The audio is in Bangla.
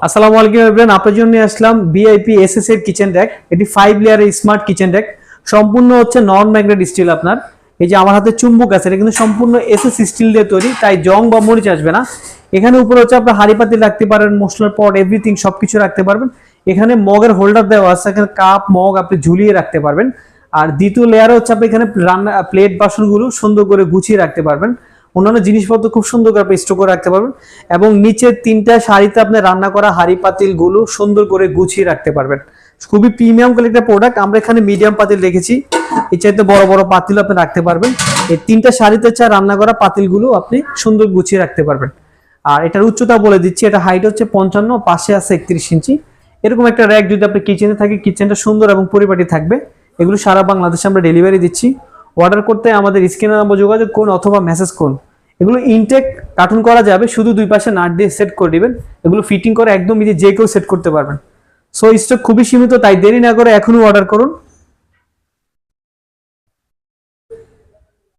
আসসালামু আলাইকুম এভরিওয়ান, আপনার জন্য আসলাম ভিআইপি এসএস এর কিচেন র‍্যাক। এটি 5 লেয়ারের স্মার্ট কিচেন র‍্যাক, সম্পূর্ণ হচ্ছে নন ম্যাগনেট স্টিল। আপনার এই যে আমার হাতে চুম্বক আছে, এটা কিন্তু সম্পূর্ণ এসএস স্টিল দিয়ে তৈরি, তাই জং বা মরিচ আসবে না। এখানে উপরে হচ্ছে আপনার হাঁড়ি পাতিল রাখতে পারেন, মশলার পট, এভরিথিং সবকিছু রাখতে পারবেন। এখানে মগের হোল্ডার দেওয়া আছে, এখানে কাপ মগ আপনি ঝুলিয়ে রাখতে পারবেন। আর দ্বিতীয় লেয়ারে হচ্ছে আপনি এখানে রান্না প্লেট বাসনগুলো সুন্দর করে গুছিয়ে রাখতে পারবেন। অন্যান্য জিনিসপত্র খুব সুন্দর করে আপনি স্টোর করে রাখতে পারবেন। এবং নিচে 3টা সারিতে আপনি রান্না করা হাঁড়ি পাতিল গুলো সুন্দর করে গুছিয়ে রাখতে পারবেন। খুবই প্রিমিয়াম কোয়ালিটির প্রোডাক্ট। আমরা এখানে মিডিয়াম পাতিল রেখেছি, এর চাইতে বড় বড় পাতিল আপনি রাখতে পারবেন। এই 3টা সারিতে রান্না করা পাতিলগুলো আপনি সুন্দর গুছিয়ে রাখতে পারবেন। আর এটার উচ্চতা বলে দিচ্ছি, এটা হাইট হচ্ছে 55, পাশে আছে 31 ইঞ্চি। এরকম একটা র‍্যাক যদি আপনি কিচেনে থাকে, কিচেনটা সুন্দর এবং পরিপাটি থাকবে। এগুলো সারা বাংলাদেশে আমরা ডেলিভারি দিচ্ছি। অর্ডার করতে আমাদের স্ক্রিনে নাম্বার যোগাযোগ করুন অথবা মেসেজ করুন। এগুলো ইনটেক কার্টুন করা যাবে, শুধু দুই পাশে নাট দিয়ে সেট করে দিবেন। এগুলো ফিটিং করে একদম ইজি, যে কেউ সেট করতে পারবেন। সো স্টক খুবই সীমিত, তাই দেরি না করে এখনই অর্ডার করুন।